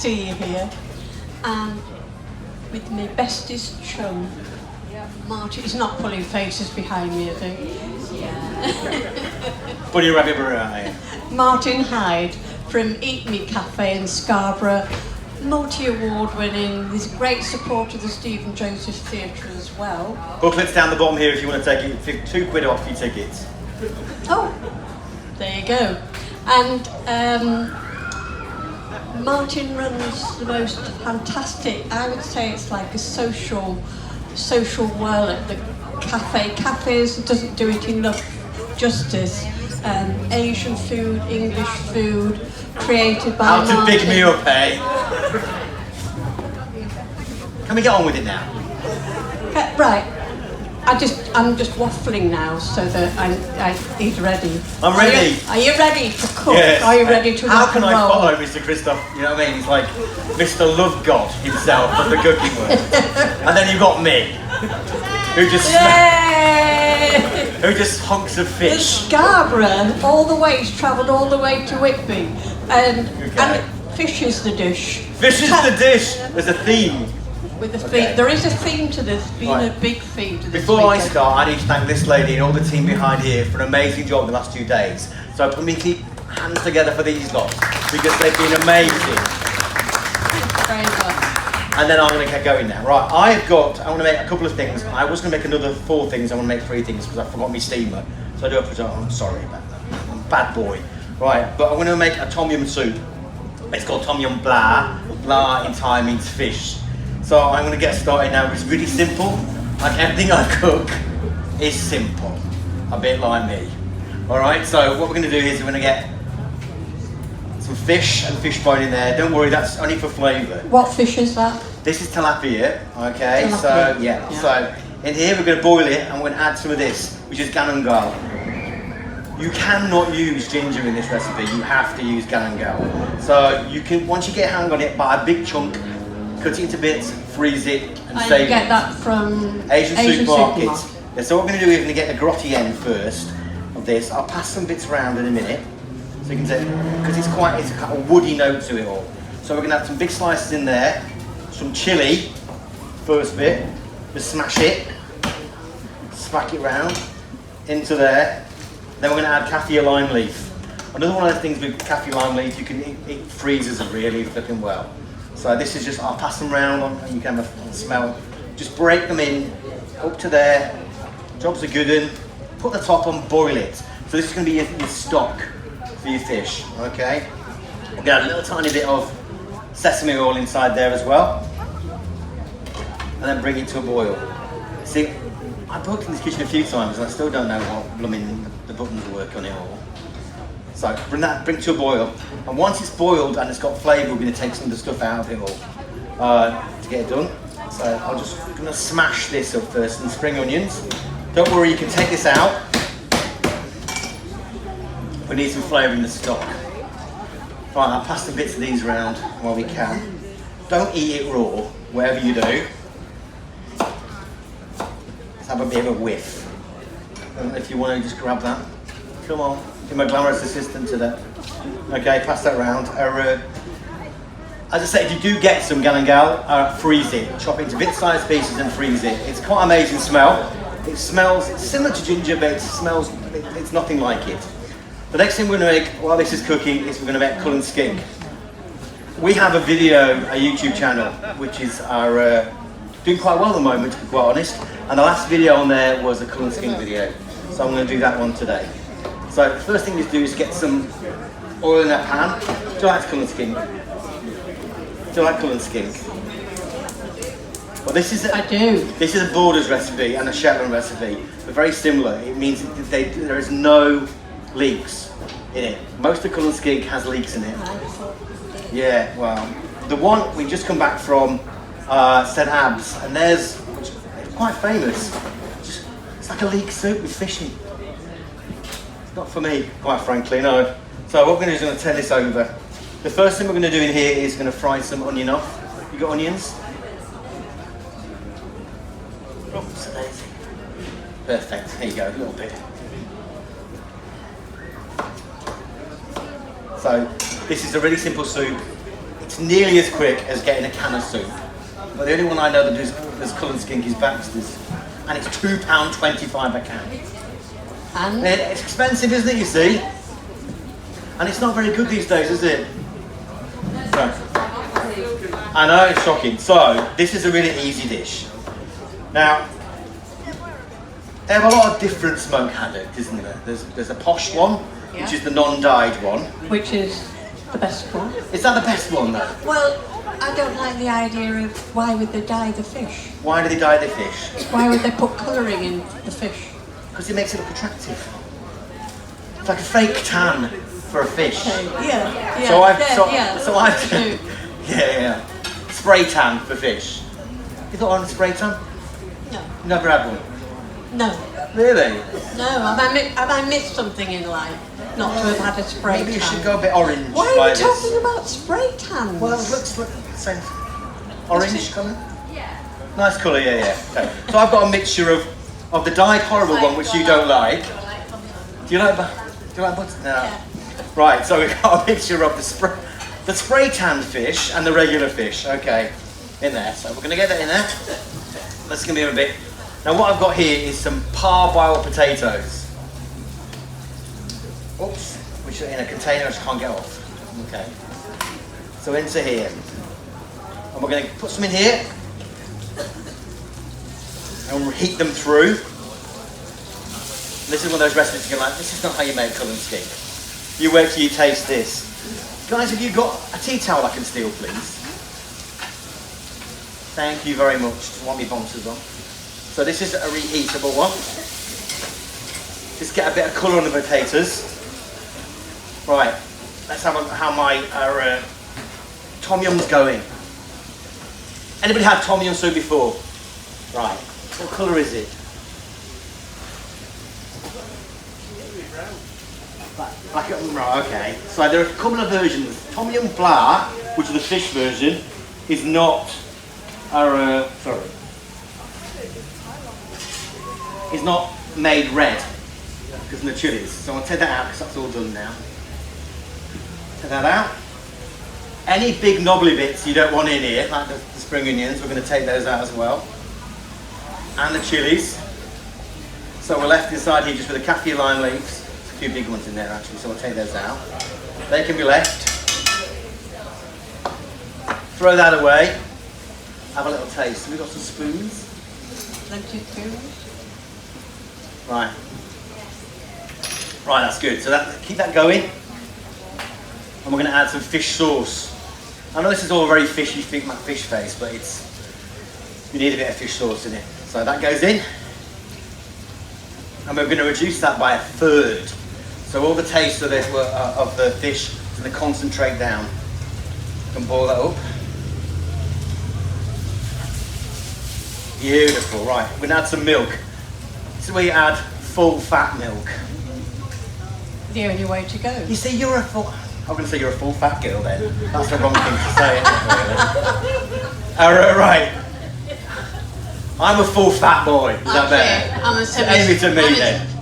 see you here. And with my bestest chum, Martin. He's not pulling faces behind me, I think. Yeah. Bunny Rabbit Mariah. Martin Hyde from Eat Me Cafe in Scarborough. Multi-award winning. He's a great supporter of the Stephen Joseph Theatre as well. Booklets down the bottom here if you want to take it. £2 off your tickets. Oh, there you go. And Martin runs the most fantastic, I would say it's like a social world at the cafe. Cafes doesn't do it enough justice. Asian food, English food, created by How to Martin. big me up, eh? Can we get on with it now? Right. I'm just waffling now so that he's ready. I'm ready. Are you ready to cook? Yes. Are you ready to How rock can and I roll? follow Mr. Christoph? You know what I mean? He's like Mr. Love God himself of the cooking world. And then you've got me, who just hunks of In fish. Scarborough, all the way, he's travelled all the way to Whitby, and fish is the dish. Fish is the dish. There's a theme. With the theme, there is a theme to this. Been a big theme to this. Before I weekend. start, I need to thank this lady and all the team behind here for an amazing job the last 2 days. So put me keep hands together for these lots because they've been amazing. Very much. And then I'm going to get going now. Right, I want to make a couple of things. I was going to make another 4 things. I want to make 3 things because I forgot my steamer. So I do apologize. I'm sorry about that. I'm a bad boy. Right, but I'm going to make a tom yum soup. It's called tom yum blah. Blah in Thai means fish. So I'm going to get started now. It's really simple. Like everything I cook is simple. A bit like me. Alright, so what we're going to do is we're going to get some fish and fish bone in there. Don't worry, that's only for flavour. What fish is that? This is tilapia, okay? Tilapia. So, yeah. So in here we're going to boil it and we're going to add some of this, which is ganangal. You cannot use ginger in this recipe, you have to use ganangal. So you can, once you get a hang on it, buy a big chunk, cut it into bits, freeze it, and save it. You get that from Asian supermarket. supermarket. Yeah, so what we're going to do is we're going to get the grotty end first of this. I'll pass some bits around in a minute, so you can see, because it's a kind of woody note to it all. So we're going to add some big slices in there, some chilli, first bit, just smash it, smack it round into there. Then we're going to add kaffir lime leaf. Another one of the things with kaffir lime leaf, you can it freezes it really flipping well. So this is just, I'll pass them round and you can have a smell. Just break them in, up to there, jobs are good in, put the top on, boil it. So this is going to be your stock for your fish, okay? We're going to add a little tiny bit of sesame oil inside there as well. And then bring it to a boil. See, I've worked in this kitchen a few times and I still don't know what blooming the buttons work on it all. So bring it to a boil, and once it's boiled and it's got flavour, we're going to take some of the stuff out of it all to get it done. So I'm just going to smash this up first, and spring onions. Don't worry, you can take this out. We need some flavour in the stock. Right, I'll pass the bits of these around while we can. Don't eat it raw, whatever you do. Let's have a bit of a whiff. If you want to just grab that. Come on. Be my glamorous assistant to that. Okay, pass that round. As I said, if you do get some ganangal, freeze it. Chop it into bit-sized pieces and freeze it. It's quite an amazing smell. It smells, it's similar to ginger, but it's nothing like it. The next thing we're going to make while this is cooking is we're going to make Cullen skink. We have a video, a YouTube channel, which is doing quite well at the moment, to be quite honest. And the last video on there was a Cullen skink video. So I'm going to do that one today. So the first thing you do is get some oil in that pan. Do you like Cullen skink? Do you like Cullen skink? Well, this is I do. This is a Borders recipe and a Shetland recipe. They're very similar. It means that there is no leeks in it. Most of Cullen skink has leeks in it. Yeah, well, the one we just come back from St Abs, and there's quite famous. It's like a leek soup with fish in. Not for me, quite frankly, no. So what we're going to do is going to turn this over. The first thing we're going to do in here is going to fry some onion off. You got onions? Oops, daisy. Perfect, here you go, a little bit. So, this is a really simple soup. It It's nearly as quick as getting a can of soup. But the only one I know that does colour and skink is Baxter's. And it's £2.25 a can. And It's expensive, isn't it, you see? And it's not very good these days, is it? No. I know, it's shocking. So, this is a really easy dish. Now, they have a lot of different smoke haddock, isn't there? There's a posh one, which is the non-dyed one. which is the best one. Is that the best one, though? Well, I don't like the idea of why would they dye the fish? Why do they dye the fish? Why would they put colouring in the fish? Because it makes it look attractive. It's like a fake tan for a fish. Yeah. So I've true. yeah. Spray tan for fish. You thought on a spray tan? No. You never had one? No. Really? No. Have I missed something in life? Not to have had a spray Maybe you tan. should go a bit orange. Why are like you talking about spray tans? Well, it looks the same. Orange colour? Yeah. Nice colour, yeah. Okay. So I've got a mixture of the dyed horrible one, which you don't like. Do you like butter? No. Yeah. Right, so we've got a mixture of the spray tanned fish and the regular fish. Okay, in there. So we're going to get that in there. That's going to be a bit. Now what I've got here is some parboiled potatoes. Oops, which are in a container which I can't get off. Okay. So into here. And we're going to put some in here. And we'll heat them through. This is one of those recipes you're like, this is not how you make colour and skink. You wait till you taste this. Guys, have you got a tea towel I can steal, please? Thank you very much. Just want me bounces on. So this is a reheatable one. Just get a bit of colour on the potatoes. Right, let's have how our tom yum's going. Anybody had tom yum soup before? Right, what colour is it? Right, okay. So there are a couple of versions. Tom yum flour, which is the fish version, is not our is not made red because of the chilies. So I'll take that out because that's all done now. Take that out. Any big knobbly bits you don't want in here, like the spring onions, we're going to take those out as well. And the chilies. So we're left inside here just with the kaffir lime leaves. A few big ones in there actually, so we'll take those out. They can be left. Throw that away. Have a little taste. Have we got some spoons? Plenty of spoons. Right. Right, that's good. So keep that going. And we're going to add some fish sauce. I know this is all very fishy, my fish face, but you need a bit of fish sauce in it. So that goes in. And we're going to reduce that by 1/3. So all the taste of the fish is going to concentrate down. You can boil that up. Beautiful, right. We're going to add some milk. This is where you add full fat milk. The only way to go. You see, I'm going to say you're a full fat girl then. That's the wrong thing to say, isn't it, really? Right. I'm a full fat boy. Is that better? I'm a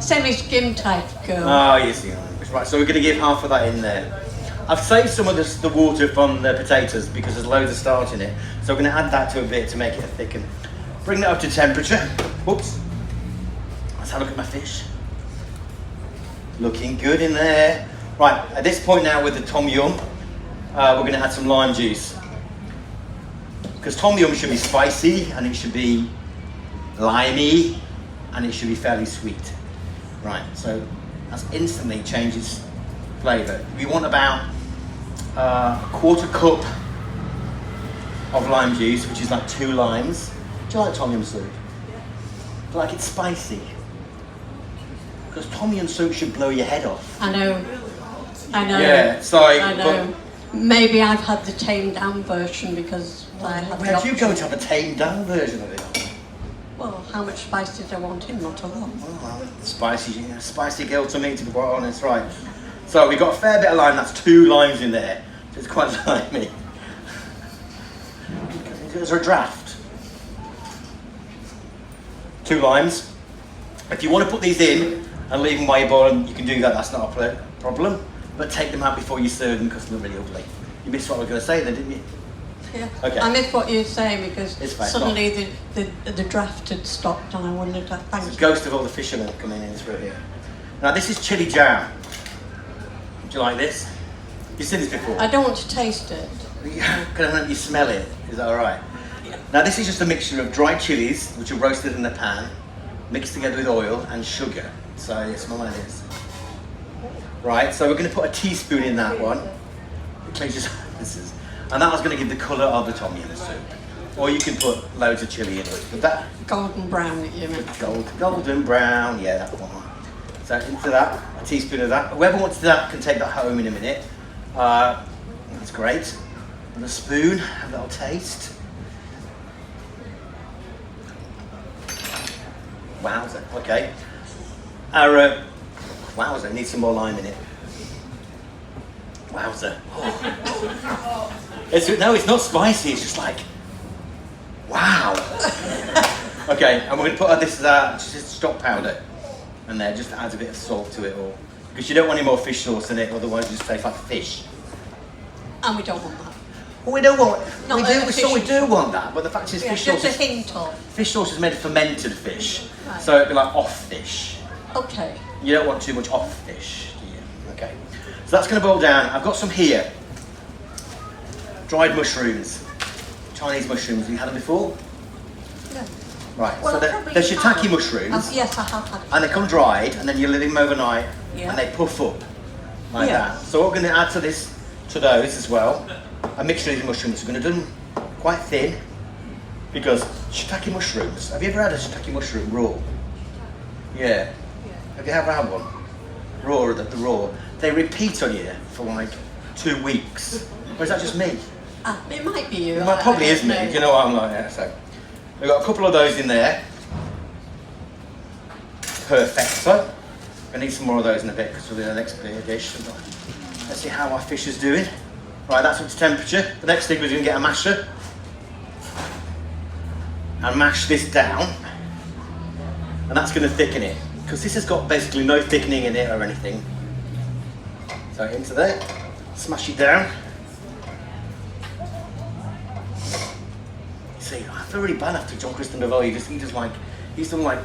semi-skim type girl. Oh, you see. Right, so we're going to give half of that in there. I've saved some of the water from the potatoes because there's loads of starch in it. So we're going to add that to a bit to make it thicken. Bring that up to temperature. Whoops. Let's have a look at my fish. Looking good in there. Right, at this point now with the tom yum, we're going to add some lime juice. Because tom yum should be spicy and it should be limey and it should be fairly sweet. Right, so that's instantly changes flavour. We want about a 1/4 cup of lime juice, which is like 2 limes. Do you like tom yum soup? Do you like it spicy? Because tom yum soup should blow your head off. I know. Yeah, sorry. I know. Maybe I've had the tamed down version because I had Where do you go to have a tamed down version of it? Well, how much spice did I want in? Not a lot. Well, spicy girl to me, to be quite honest, right. So we've got a fair bit of lime, that's 2 limes in there. So it's quite limey. Is there a draft? 2 limes. If you want to put these in and leave them while you're boiling, you can do that, that's not a problem. But take them out before you serve them because they look really ugly. You missed what I was going to say then, didn't you? Yeah. Okay. I missed what you were saying because It's fine, suddenly the draft had stopped and I wondered, thank It's you. the ghost of all the fishermen coming in through here. Now this is chili jam. Do you like this? You've seen this before? I don't want to taste it. Can I let you smell it? Is that alright? Yeah. Now this is just a mixture of dried chilies, which are roasted in a pan, mixed together with oil and sugar. So yeah, smell like this. Right, so we're going to put a teaspoon in that one. And that was going to give the colour of the tom yum soup. Or you can put loads of chilli in it. But that Golden brown that you meant. golden brown, yeah, that one. So into that, a teaspoon of that. Whoever wants that can take that home in a minute. That's great. And a spoon, have a little taste. Wowza, okay. Our, wowza, need some more lime in it. Wowza. Oh. No, it's not spicy, it's just like, wow. Okay, and we're going to put this just stock powder in there, just adds a bit of salt to it all. Because you don't want any more fish sauce in it, otherwise it just tastes like fish. And we don't want that. Well, we don't want, Not we do want that, but the fact is Yeah, fish just sauce a hint of. fish sauce is made of fermented fish, Right. so it'd be like off fish. Okay. You don't want too much off fish, do you? Okay. So that's going to boil down. I've got some here. Dried mushrooms. Chinese mushrooms. Have you had them before? Yeah. Right. Well, so they're shiitake mushrooms. Yes, I have had it. And they come dried, and then you leave them overnight, Yeah. and they puff up like Yeah. that. So what we're going to add to those as well, a mixture of these mushrooms. We're going to do them quite thin, because shiitake mushrooms. Have you ever had a shiitake mushroom raw? Yeah. Have you ever had one? Raw, the raw. They repeat on you for like 2 weeks. Or is that just me? It might be you. It probably is me. know. You know what I'm like? Yeah, so we've got a couple of those in there. Perfecto. I need some more of those in a bit because we'll do the next bit of dish. Let's see how our fish is doing. Right, that's up to temperature. The next thing we're going to get a masher and mash this down, and that's going to thicken it because this has got basically no thickening in it or anything. So into there, smash it down. See, I feel really bad after John Christian Devoe. He's done like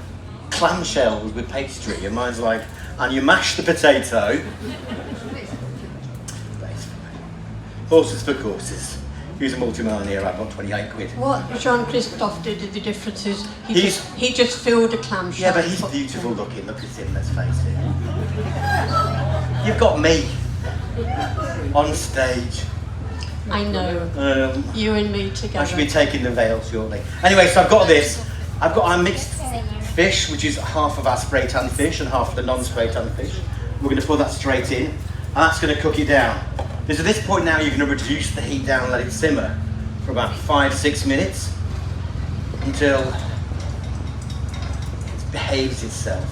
clamshells with pastry, and mine's like, and you mash the potato. Horses for courses. Use a multi-millionaire, I've got 28 quid. What Jean-Christophe did, the difference is he He's- just filled a clamshell. Yeah, but he's beautiful looking. Look at him, let's face it. You've got me on stage. I know. You and me together. I should be taking the veil shortly. Anyway, so I've got this. I've got our mixed fish, which is half of our spray tan fish and half of the non-spray tan fish. We're going to put that straight in, and that's going to cook it down. Because at this point now, you're going to reduce the heat down and let it simmer for about 5-6 minutes until it behaves itself.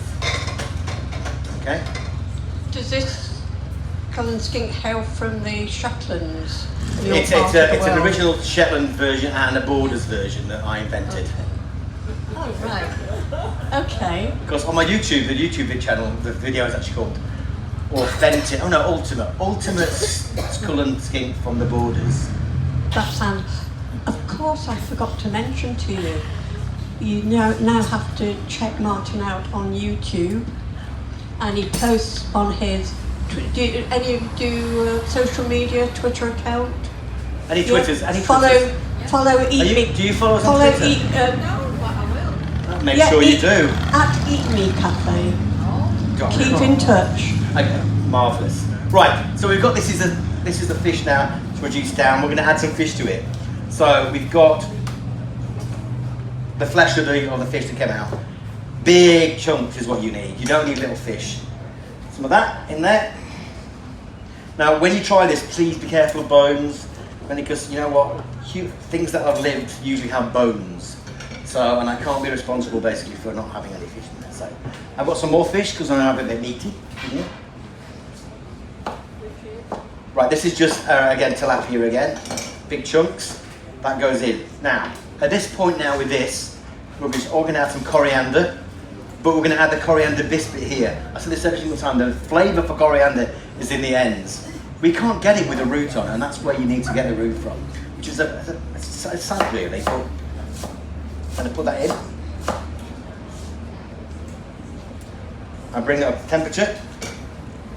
Okay? Does this Cullen skink hail from the Shetlands? It's an original Shetland version and a Borders version that I invented. Okay. Oh, right. Okay. Because on my YouTube, the YouTube channel, the video is actually called Authentic, Ultimate Skull and Skink from the Borders. That sounds... Of course, I forgot to mention to you, you now have to check Martin out on YouTube, and he posts on his... Do any of you do social media, Twitter account? Any Twitters? Any follow Twitters? Eat Me. Do you follow us on Twitter? Make sure you do. At Eat Me Cafe. Keep God. in touch. Okay, marvellous. Right, so we've got this is the fish now to reduce down. We're going to add some fish to it. So we've got the flesh of the fish that came out. Big chunks is what you need. You don't need little fish. Some of that in there. Now, when you try this, please be careful of bones, because you know what? Things that have lived usually have bones. So, and I can't be responsible basically for not having any fish in there. So, I've got some more fish because I have a bit meaty. Right, this is just again tilapia again, big chunks. That goes in. Now, at this point now with this, we're just all going to add some coriander. But we're going to add the coriander biscuit here. I said this every single time, the flavour for coriander is in the ends. We can't get it with a root on, and that's where you need to get the root from, which is it's sad really, but I'm going to put that in. I bring it up to temperature,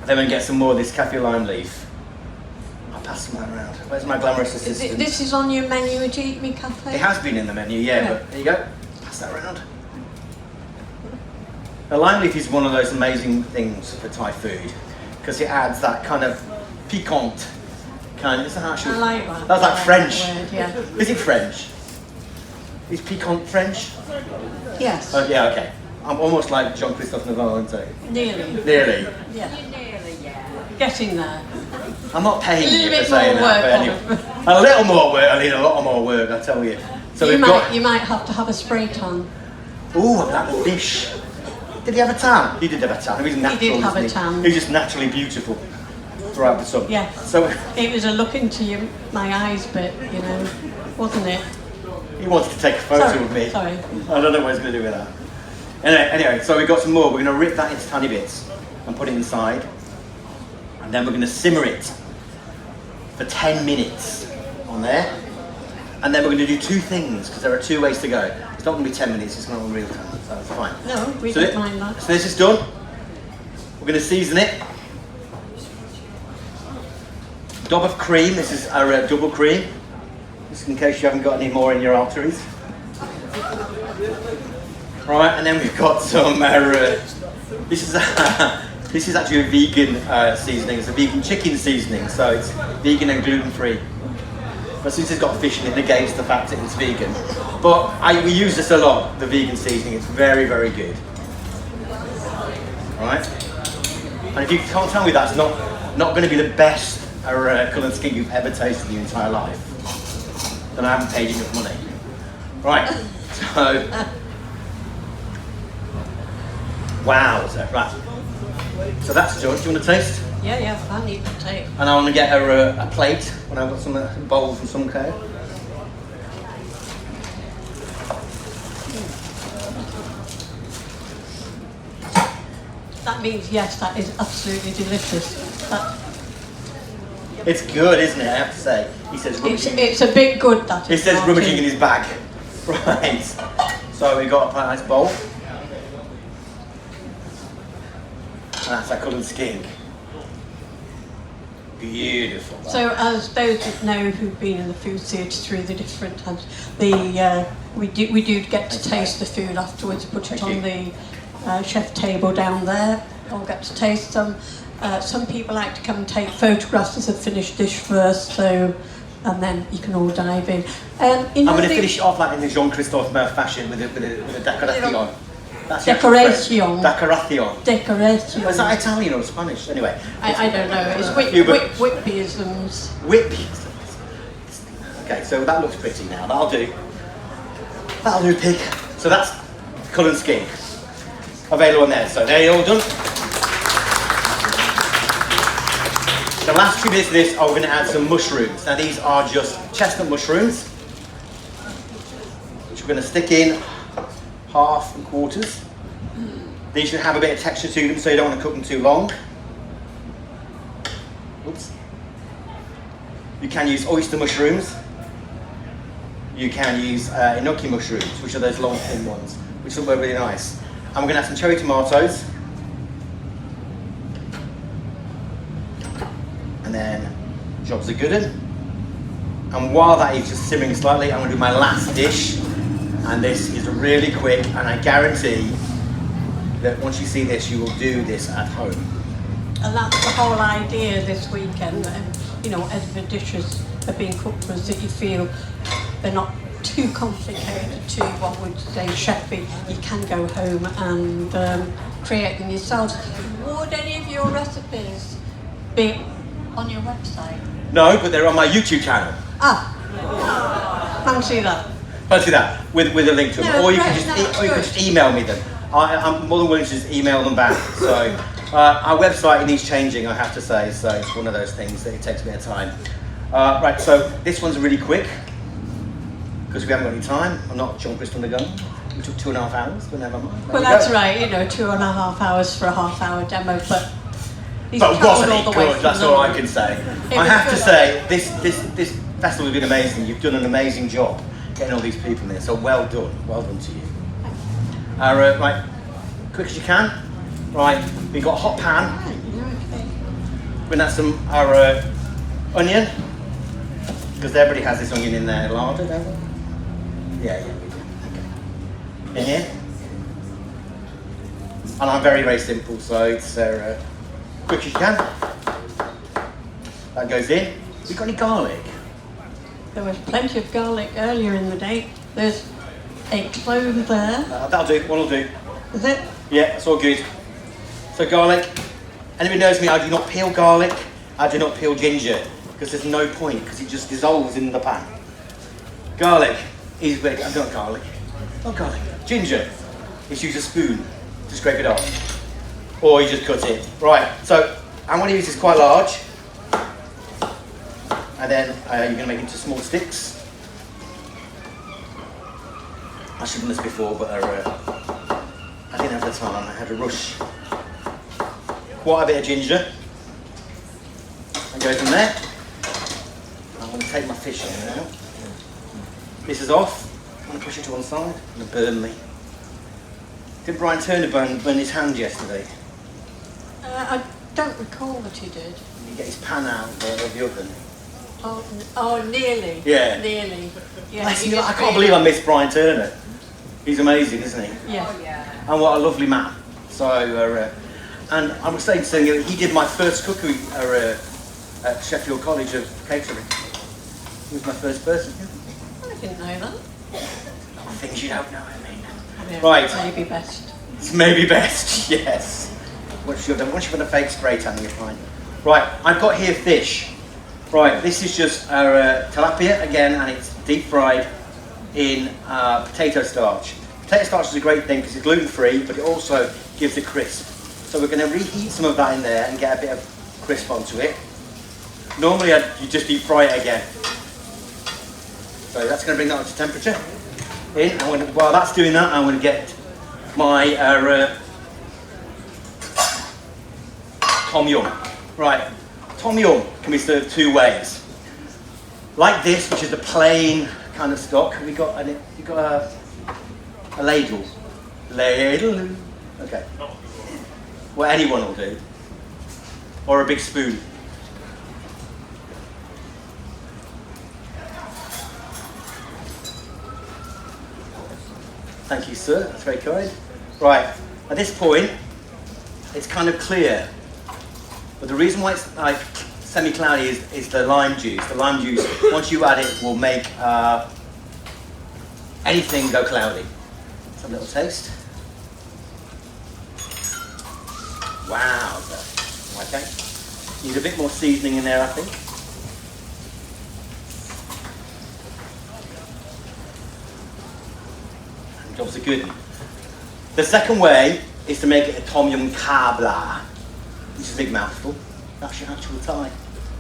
then we get some more of this kaffir lime leaf. I'll pass some that around. Where's my glamorous assistant? This is on your menu at Eat Me Cafe? It has been in the menu, yeah, but there you go. Pass that around. The lime leaf is one of those amazing things for Thai food because it adds that kind of piquant kind of. Is that how I should? I like that. That's like I French. Like that word, yeah. Is it French? Is piquant French? Yes. Oh yeah, okay. I'm almost like Jean-Christophe Navarre, aren't I? Nearly. Nearly. Yeah. Getting there. I'm not paying A little you bit for saying more that, but work anyway. A little more work. I need a lot more work, I tell you. So you might have to have a spray tan. Ooh, that fish. Did he have a tan? He did have a tan. He was natural. He did have a wasn't tan. He was just naturally beautiful throughout the sun. Yeah. So It was a look into my eyes bit, you know, wasn't it? he wanted to take a photo of me. Sorry. I don't know what he's going to do with that. Anyway, so we've got some more. We're going to rip that into tiny bits and put it inside. And then we're going to simmer it for 10 minutes on there. And then we're going to do two things, because there are two ways to go. It's not going to be 10 minutes, it's not in real time, so it's fine. No, we So don't mind that. So this is done. We're going to season it. Dob of cream, this is our double cream. Just in case you haven't got any more in your arteries. Right, and then we've got some, this is actually a vegan seasoning. It's a vegan chicken seasoning, so it's vegan and gluten-free. But since it's got fish in it, negates the fact that it's vegan. But we use this a lot, the vegan seasoning. It's very, very good. Right? And if you can't tell me that's not going to be the best colour skin you've ever tasted in your entire life, then I haven't paid you enough money. Right, so... Wow, right. So that's done. Do you want to taste? Yeah, I need to take. And I want to get a plate when I've got some bowls and some care. That means yes, that is absolutely delicious. It's good, isn't it? I have to say. He says rummaging. It's a bit good, that He is. says Martin. rummaging in his bag. Right. So we've got a nice bowl. And that's our coloured skink. Beautiful. So, as those that know who've been in the food theatre through the different times, we do get to taste the food afterwards. Put it on the chef table down there. I'll get to taste some. Some people like to come and take photographs as a finished dish first, so and then you can all dive in. I'm going to finish it off like in the Jean-Christophe fashion with a decoration. That's Decoration. Decoration. Decoration. Is that Italian or Spanish? Anyway. I don't know. It's Whitbyisms. Whitbyisms. Okay, so that looks pretty now. That'll do. That'll do, pig. So that's colour and skink. Available on there. So there you're all done. The last 2 bits of this are we're going to add some mushrooms. Now these are just chestnut mushrooms, which we're going to stick in half and quarters. These should have a bit of texture to them, so you don't want to cook them too long. Oops. You can use oyster mushrooms. You can use enoki mushrooms, which are those long thin ones, which will work really nice. And we're going to have some cherry tomatoes. And then jobs are good. And while that is just simmering slightly, I'm going to do my last dish. And this is really quick, and I guarantee that once you see this, you will do this at home. And that's the whole idea this weekend. You know, as the dishes are being cooked for us, that you feel they're not too complicated to what would say chefy. You can go home and create them yourselves. Would any of your recipes be on your website? No, but they're on my YouTube channel. Fancy that. Fancy that, with a link to them. No, Or you great, can just email me them. I'm more than willing to just email them back. So our website needs changing, I have to say. So it's one of those things that it takes a bit of time. Right, so this one's really quick because we haven't got any time. I'm not Jean-Christophe on the gun. We took 2.5 hours, but never mind. Well, that's right. You know, 2.5 hours for a half-hour demo, but He's But travelled wasn't all he the way good? from That's all I London. can say. It I was have to good. say, this festival has been amazing. You've done an amazing job getting all these people in there. So well done to you. Right, quick as you can. Right, we've got a hot pan. We're gonna add some our onion, because everybody has this onion in their larder, don't they? Yeah, we do. Okay. In here. And I'm very, very simple, so it's quick as you can. That goes in. You got any garlic? There was plenty of garlic earlier in the day. There's a clove there. That'll do, one'll do. Is it? Yeah, it's all good. So garlic. Anybody knows me, I do not peel garlic. I do not peel ginger, because there's no point, because it just dissolves in the pan. Garlic is big. I've got garlic. Not garlic. Ginger. Just use a spoon to scrape it off. Or you just cut it. Right, so I'm going to use this quite large. And then you're going to make it into small sticks. I should have done this before, but I didn't have the time. I had a rush. Quite a bit of ginger. And go from there. I'm going to take my fish in now. This is off. I'm going to push it to one side. It's going to burn me. Did Brian Turner burn his hand yesterday? I don't recall that he did. Did he get his pan out of the oven? Oh, nearly. Yeah. Nearly. Yeah, Bless he him, just I can't believe I missed Brian Turner. He's amazing, isn't he? Yeah. And what a lovely man. So, and I was saying to him, he did my first cookery at Sheffield College of Catering. He was my first person. I didn't know that. Things you don't know, I mean. Yeah, Right. Maybe best. It's maybe best, yes. Once you've done a fake spray tan, you're fine. Right, I've got here fish. Right, this is just our tilapia again, and it's deep fried in potato starch. Potato starch is a great thing because it's gluten-free, but it also gives a crisp. So we're going to reheat some of that in there and get a bit of crisp onto it. Normally you just deep fry it again. So that's going to bring that up to temperature. While that's doing that, I'm going to get my tom yum. Right, tom yum can be served two ways. Like this, which is the plain kind of stock. We got a ladle. Ladle. Okay. Well, anyone will do. Or a big spoon. Thank you, sir. That's very kind. Right. At this point, it's kind of clear. But the reason why it's like semi-cloudy is the lime juice. The lime juice, once you add it, will make anything go cloudy. Let's have a little taste. Wow. Okay. Need a bit more seasoning in there, I think. Jobs are good. The second way is to make it a tom yum kabla, which is a big mouthful. That's your actual Thai.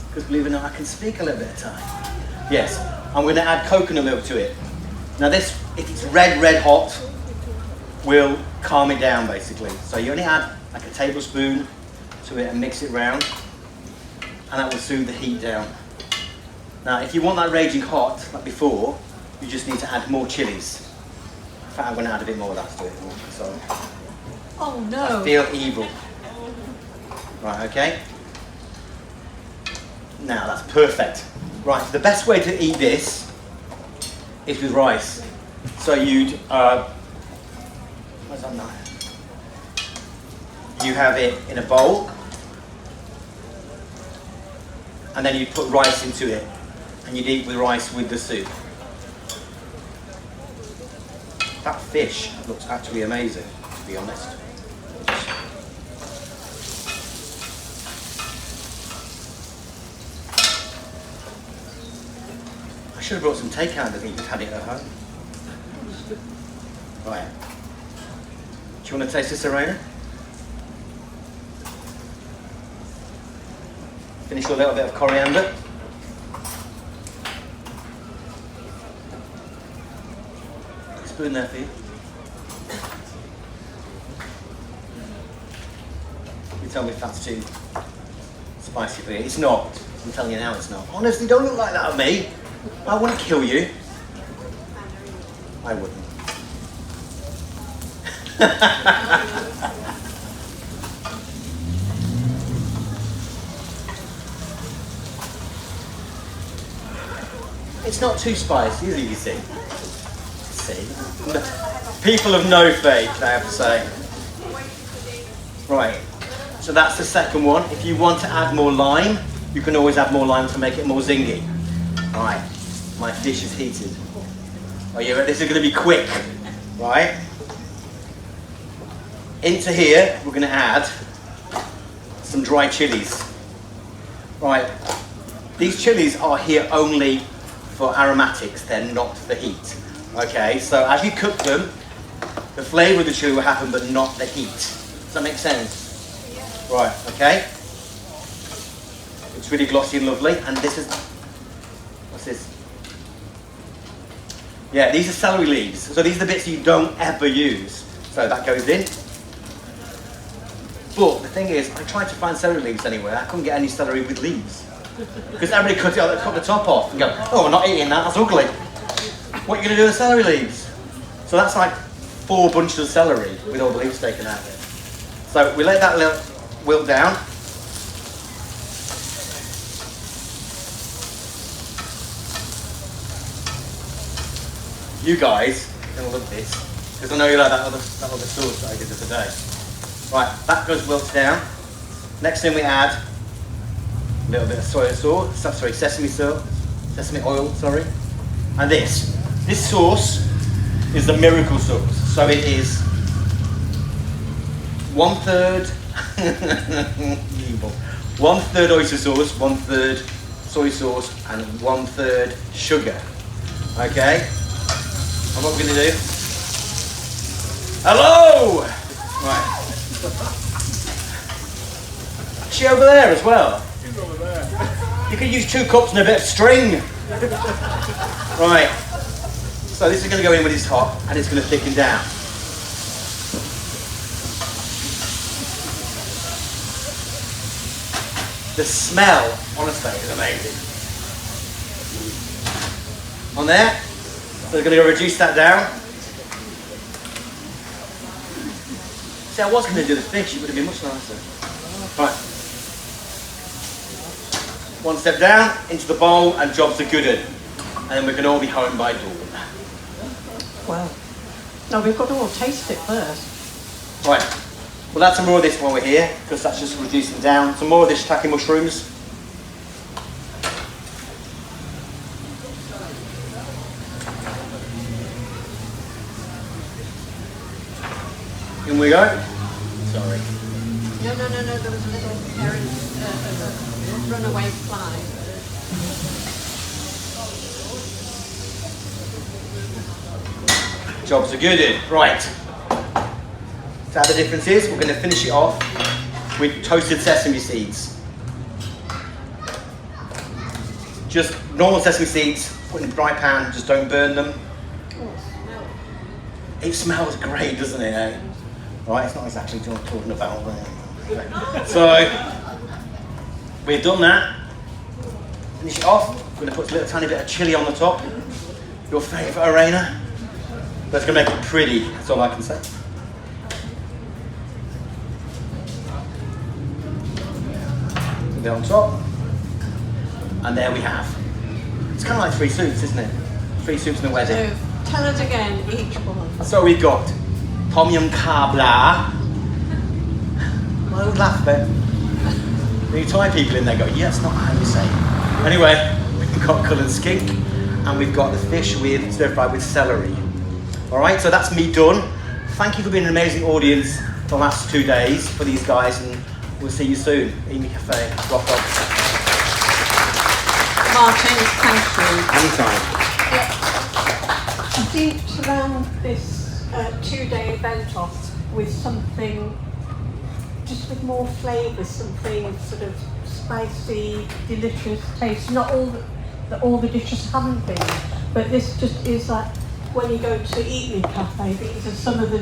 Because believe it or not, I can speak a little bit of Thai. Yes, I'm going to add coconut milk to it. Now this, if it's red hot, will calm it down basically. So you only add like a tablespoon to it and mix it round, and that will soothe the heat down. Now if you want that raging hot, like before, you just need to add more chilies. In fact, I'm going to add a bit more of that to it. So Oh no. I feel evil. Right, okay. Now that's perfect. Right, the best way to eat this is with rice. So you'd, where's that knife? You have it in a bowl, and then you put rice into it, and you'd eat with rice with the soup. That fish looks actually amazing, to be honest. I should have brought some takeout, I think you've had it at home. Right. Do you want to taste this, Irene? Finish with a little bit of coriander. Spoon there for you. You tell me if that's too spicy for you. It's not. I'm telling you now it's not. Honestly, don't look like that at me. I wouldn't kill you. I wouldn't. It's not too spicy, is it, you see? People of no faith, I have to say. Right, so that's the second one. If you want to add more lime, you can always add more lime to make it more zingy. Right, my fish is heated. Are you ready? This is going to be quick, right? Into here, we're going to add some dry chilies. Right, these chilies are here only for aromatics, they're not for heat. Okay, so as you cook them, the flavour of the chili will happen, but not the heat. Does that make sense? Yeah. Right, okay. It's really glossy and lovely, and this is, what's this? Yeah, these are celery leaves. So these are the bits you don't ever use. So that goes in. But the thing is, I tried to find celery leaves anywhere. I couldn't get any celery with leaves. Because everybody cut the top off and go, oh, we're not eating that, that's ugly. What are you going to do with celery leaves? So that's like 4 bunches of celery with all the leaves taken out of it. So we let that wilt down. You guys are going to love this, because I know you like that other sauce that I did the other day. Right, that goes wilted down. Next thing we add a little bit of sesame oil, sorry. And this sauce is the miracle sauce. So it is 1/3 1/3 oyster sauce, 1/3 soy sauce, and 1/3 sugar. Okay? And what we're going to do? Hello! Right. Is she over there as well? She's over there. You could use 2 cups and a bit of string. Right. So this is going to go in when it's hot, and it's going to thicken down. The smell, honestly, is amazing. On there. So we're going to reduce that down. See, I was going to do the fish, it would have been much nicer. Right. 1 step down, into the bowl, and jobs are good. And then we can all be home by dawn. Wow. No, we've got to all taste it first. Right. We'll add some more of this while we're here, because that's just reducing down. Some more of this shiitake mushrooms. In we go. Sorry. No, there was a little runaway fly. Jobs are good. Right. So the difference is, we're going to finish it off with toasted sesame seeds. Just normal sesame seeds, put in a dry pan, just don't burn them. It smells great, doesn't it? Eh? Right, it's not exactly what I'm talking about there. Okay. So, we've done that. Finish it off. We're going to put a little tiny bit of chilli on the top. Your favourite, Irene. That's going to make it pretty, that's all I can say. Put that on top. And there we have. It's kind of like 3 soups, isn't it? 3 soups in a wedding. So, tell us again, each one. So we've got Tom Yum Kabla. I would laugh then. You tie people in there go, yeah, that's not how you say it. Anyway, we've got coloured skink, and we've got the fish with stir-fried with celery. Alright, so that's me done. Thank you for being an amazing audience for the last 2 days for these guys, and we'll see you soon. Amy Cafe, rock on. Martin, thank you. Anytime. I think to round this 2-day event off with something, just with more flavour, something sort of spicy, delicious taste. Not all the dishes haven't been, but this just is like when you go to Eat Me Cafe, these are some of the